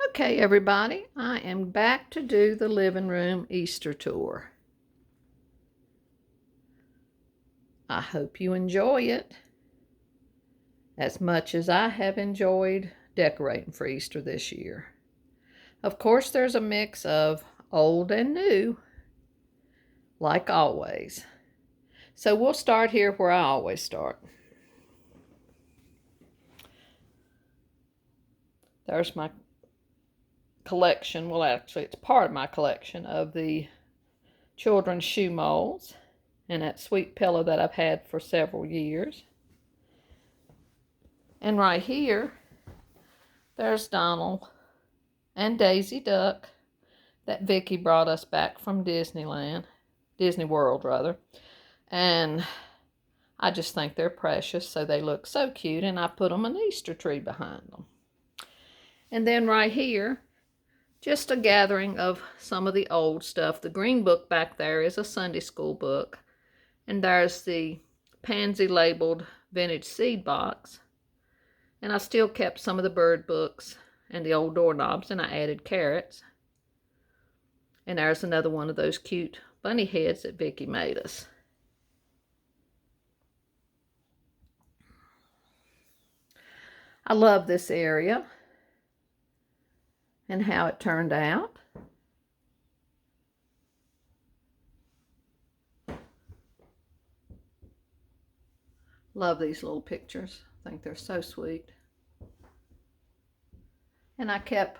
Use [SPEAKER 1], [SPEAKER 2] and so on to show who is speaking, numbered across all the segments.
[SPEAKER 1] Okay, everybody, I am back to do the living room Easter tour. I hope you enjoy it as much as I have enjoyed decorating for Easter this year. Of course, there's a mix of old and new, like always. So we'll start here where I always start. There's my collection. Well, actually, it's part of my collection of the children's shoe molds and that sweet pillow that I've had for several years. And right here, there's Donald and Daisy Duck that Vicky brought us back from Disney World rather. And I just think they're precious, so they look so cute, and I put them an Easter tree behind them. And then right here, just a gathering of some of the old stuff. The green book back there is a Sunday school book, and there's the pansy labeled vintage seed box. And I still kept some of the bird books and the old doorknobs, and I added carrots. And there's another one of those cute bunny heads that Vicky made us. I love this area and how it turned out. Love these little pictures. I think they're so sweet. And I kept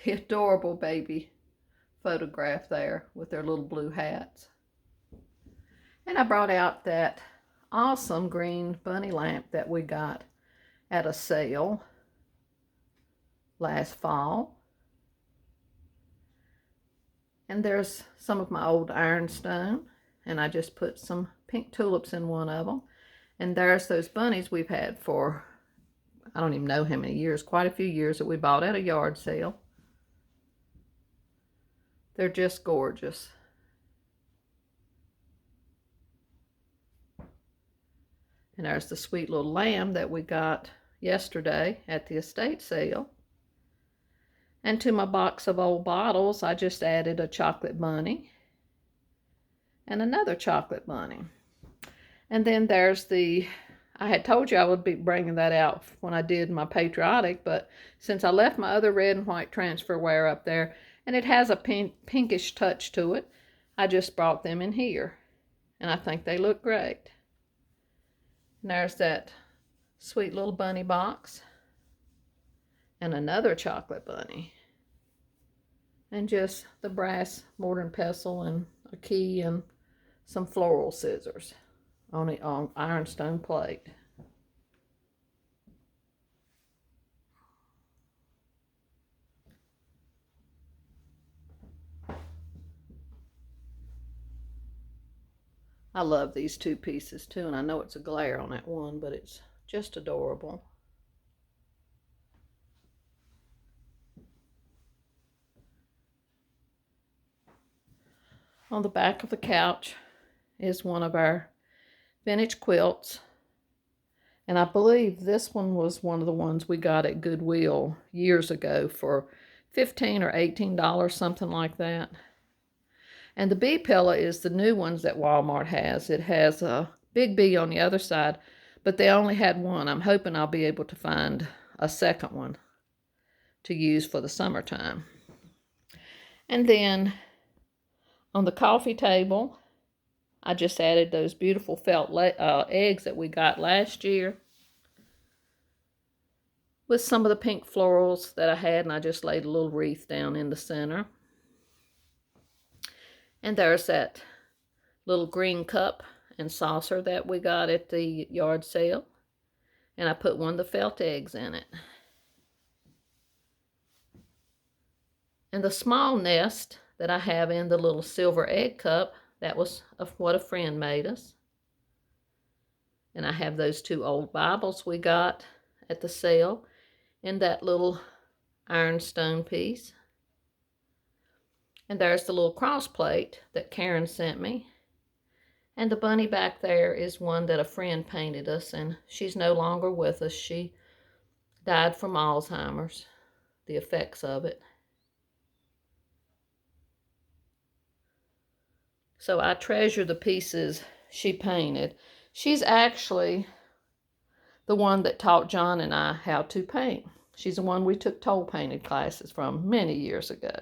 [SPEAKER 1] the adorable baby photograph there with their little blue hats. And I brought out that awesome green bunny lamp that we got at a sale last fall. And there's some of my old Ironstone, and I just put some pink tulips in one of them. And there's those bunnies we've had for, I don't even know how many years, quite a few years, that we bought at a yard sale. They're just gorgeous. And there's the sweet little lamb that we got yesterday at the estate sale. And to my box of old bottles, I just added a chocolate bunny and another chocolate bunny. And then there's I had told you I would be bringing that out when I did my patriotic, but since I left my other red and white transferware up there, and it has a pinkish touch to it, I just brought them in here. And I think they look great. And there's that sweet little bunny box and another chocolate bunny. And just the brass mortar and pestle and a key and some floral scissors on ironstone plate. I love these two pieces too, and I know it's a glare on that one, but it's just adorable. On the back of the couch is one of our vintage quilts, and I believe this one was one of the ones we got at Goodwill years ago for $15 or $18, something like that. And the bee pillow is the new ones that Walmart has. It has a big bee on the other side, but they only had one. I'm hoping I'll be able to find a second one to use for the summertime. And then on the coffee table, I just added those beautiful felt eggs that we got last year with some of the pink florals that I had, and I just laid a little wreath down in the center. And there's that little green cup and saucer that we got at the yard sale. And I put one of the felt eggs in it. And the small nest that I have in the little silver egg cup, that was what a friend made us. And I have those two old Bibles we got at the sale in that little ironstone piece. And there's the little cross plate that Karen sent me. And the bunny back there is one that a friend painted us, and she's no longer with us. She died from Alzheimer's. the effects of it. So I treasure the pieces she painted. She's actually the one that taught John and I how to paint. She's the one we took toll painted classes from many years ago.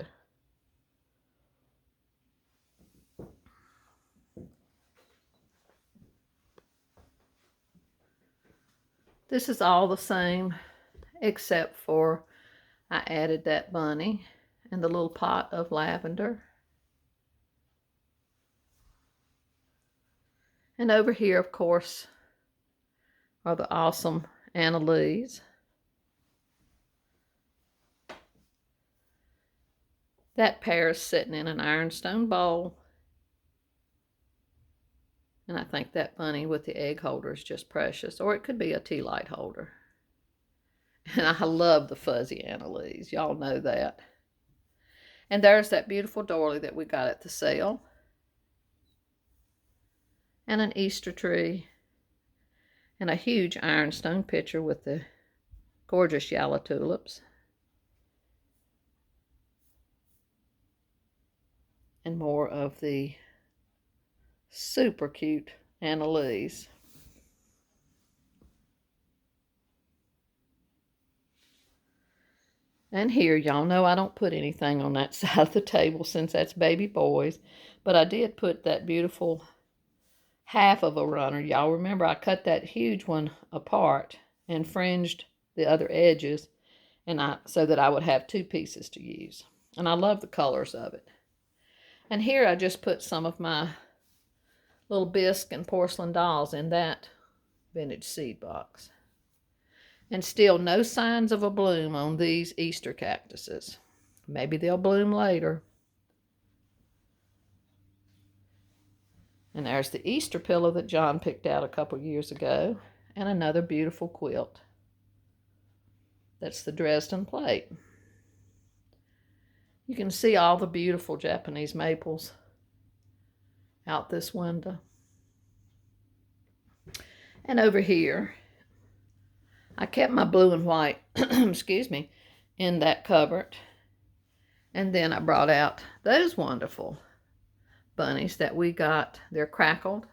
[SPEAKER 1] This is all the same, except for I added that bunny and the little pot of lavender. And over here, of course, are the awesome Annalise. That pear is sitting in an ironstone bowl. And I think that bunny with the egg holder is just precious. Or it could be a tea light holder. And I love the fuzzy Annalise. Y'all know that. And there's that beautiful doily that we got at the sale. And an Easter tree. And a huge ironstone pitcher with the gorgeous yellow tulips. And more of the super cute Annalise. And here, y'all know I don't put anything on that side of the table since that's baby boys. But I did put that beautiful half of a runner. Y'all remember I cut that huge one apart and fringed the other edges so that I would have two pieces to use. And I love the colors of it. And here I just put some of my little bisque and porcelain dolls in that vintage seed box. And still no signs of a bloom on these Easter cactuses. Maybe they'll bloom later. And there's the Easter pillow that John picked out a couple years ago. And another beautiful quilt. That's the Dresden plate. You can see all the beautiful Japanese maples out this window. And over here, I kept my blue and white, excuse me, in that cupboard. And then I brought out those wonderful bunnies that we got. They're crackled.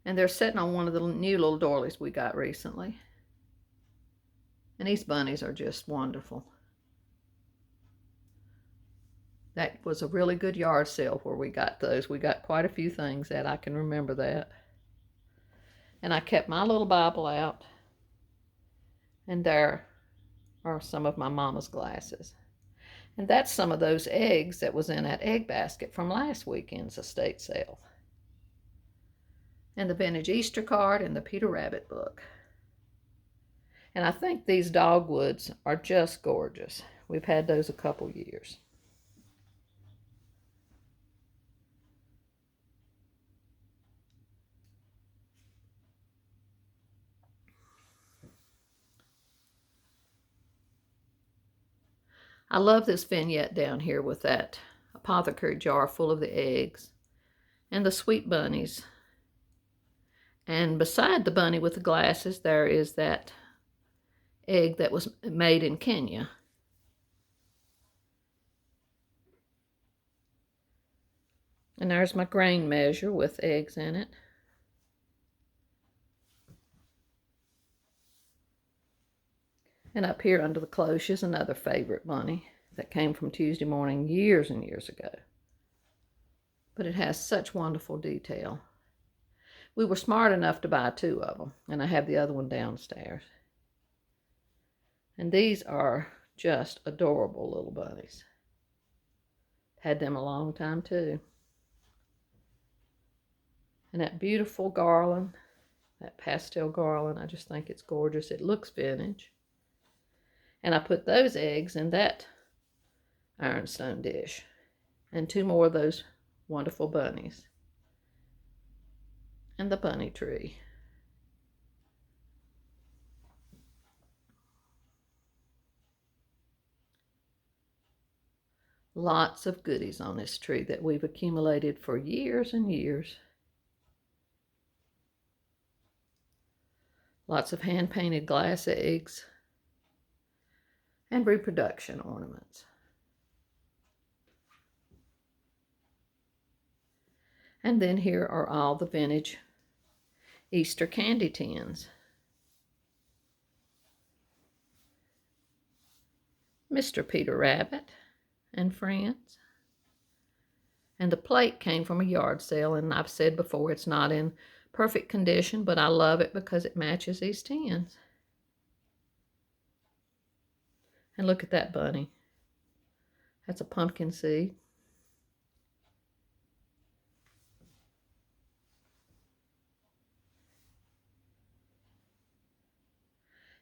[SPEAKER 1] And they're sitting on one of the new little doilies we got recently. And these bunnies are just wonderful. That was a really good yard sale where we got those. We got quite a few things that I can remember that. And I kept my little Bible out. And there are some of my mama's glasses. And that's some of those eggs that was in that egg basket from last weekend's estate sale. And the vintage Easter card and the Peter Rabbit book. And I think these dogwoods are just gorgeous. We've had those a couple years. I love this vignette down here with that apothecary jar full of the eggs and the sweet bunnies. And beside the bunny with the glasses, there is that egg that was made in Kenya. And there's my grain measure with eggs in it. And up here under the cloche is another favorite bunny that came from Tuesday morning years and years ago. But it has such wonderful detail. We were smart enough to buy two of them, and I have the other one downstairs. And these are just adorable little bunnies. Had them a long time too. And that beautiful garland, that pastel garland, I just think it's gorgeous. It looks vintage. And I put those eggs in that ironstone dish. And two more of those wonderful bunnies. And the bunny tree. Lots of goodies on this tree that we've accumulated for years and years. Lots of hand-painted glass eggs. and reproduction ornaments. And then here are all the vintage Easter candy tins. Mr. Peter Rabbit and friends. And the plate came from a yard sale, and I've said before it's not in perfect condition, but I love it because it matches these tins. And look at that bunny. That's a pumpkin seed.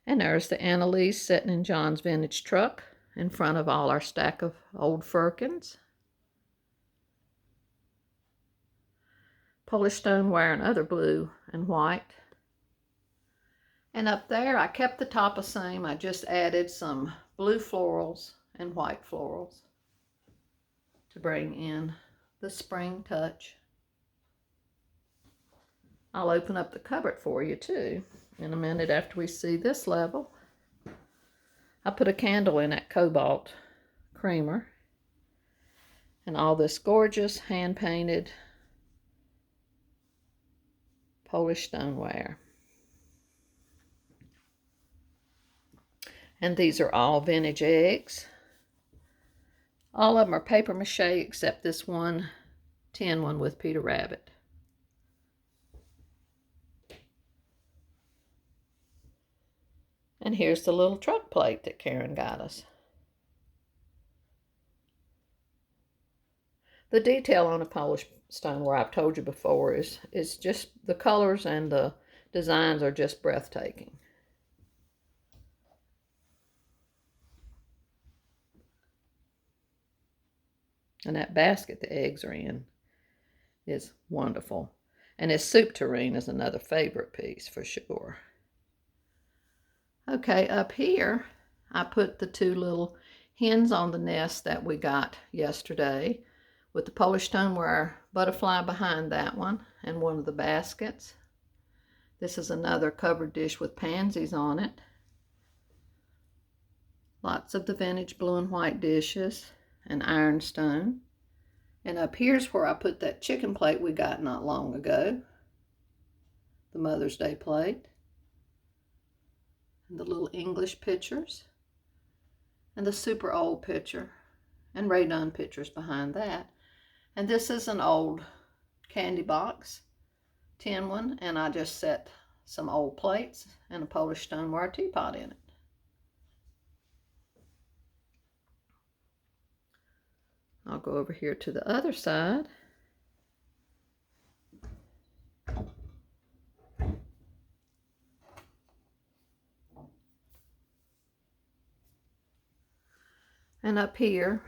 [SPEAKER 1] And there's the Annalise sitting in John's vintage truck in front of all our stack of old firkins. Polished stoneware and other blue and white. And up there, I kept the top the same. I just added some blue florals and white florals to bring in the spring touch. I'll open up the cupboard for you too in a minute after we see this level. I put a candle in that cobalt creamer and all this gorgeous hand-painted Polish stoneware. And these are all vintage eggs. All of them are paper mache except this one tin one with Peter Rabbit. And here's the little truck plate that Karen got us. The detail on a Polish stoneware, I've told you before, is just the colors and the designs are just breathtaking. And that basket the eggs are in is wonderful. And this soup tureen is another favorite piece for sure. Okay, up here, I put the two little hens on the nest that we got yesterday with the Polish stoneware butterfly behind that one and one of the baskets. This is another covered dish with pansies on it. Lots of the vintage blue and white dishes and Ironstone. And up here's where I put that chicken plate we got not long ago. The Mother's Day plate. And the little English pictures. And the super old picture. And Ray Dunn pictures behind that. And this is an old candy box, tin one. And I just set some old plates and a Polish stoneware teapot in it. I'll go over here to the other side. And up here,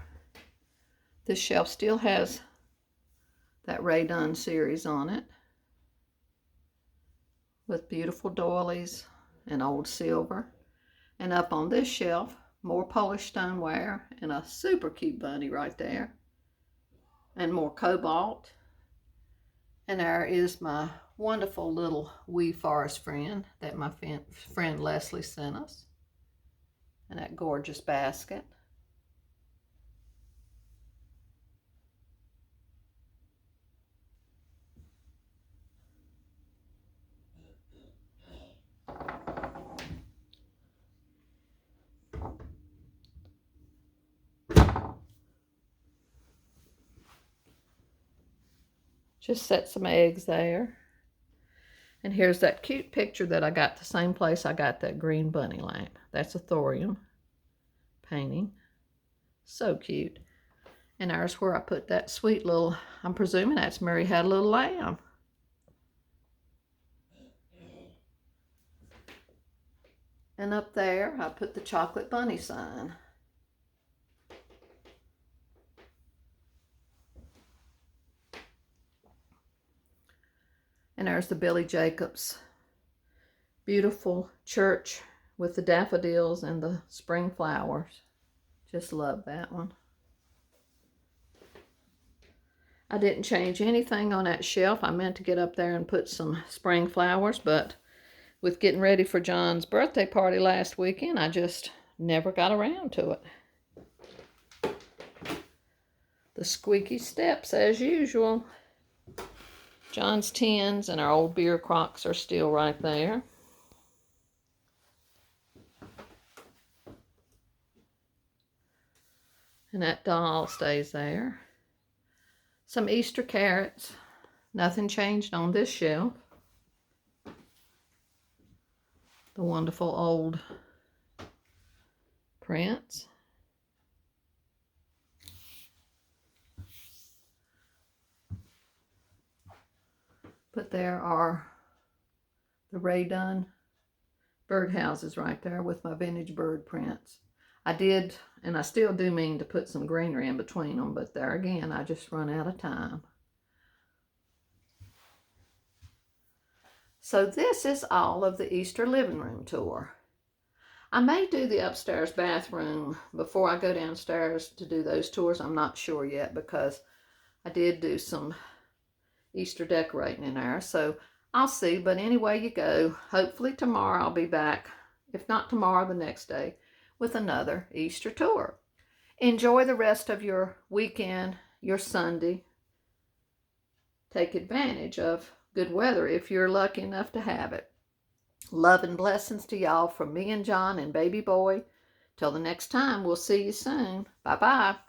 [SPEAKER 1] this shelf still has that Ray Dunn series on it with beautiful doilies and old silver. And up on this shelf, more Polish stoneware and a super cute bunny right there. And more cobalt. And there is my wonderful little wee forest friend that my friend Leslie sent us. And that gorgeous basket. Just set some eggs there. And here's that cute picture that I got the same place I got that green bunny lamp. That's a thorium painting. So cute. And there's where I put that sweet little, I'm presuming that's Mary Had a Little Lamb. And up there, I put the chocolate bunny sign. And there's the Billy Jacobs beautiful church with the daffodils and the spring flowers. Just love that one. I didn't change anything on that shelf. I meant to get up there and put some spring flowers, but with getting ready for John's birthday party last weekend, I just never got around to it. The squeaky steps as usual. John's tins and our old beer crocks are still right there. And that doll stays there. Some Easter carrots. Nothing changed on this shelf. The wonderful old prints. But there are the Dunn birdhouses right there with my vintage bird prints. I did, and I still do mean to put some greenery in between them, but there again, I just run out of time. So this is all of the Easter living room tour. I may do the upstairs bathroom before I go downstairs to do those tours. I'm not sure yet because I did do some Easter decorating in there. So I'll see. But anyway you go. Hopefully tomorrow I'll be back. If not tomorrow, the next day with another Easter tour. Enjoy the rest of your weekend, your Sunday. Take advantage of good weather if you're lucky enough to have it. Love and blessings to y'all from me and John and baby boy. Till the next time, we'll see you soon. Bye-bye.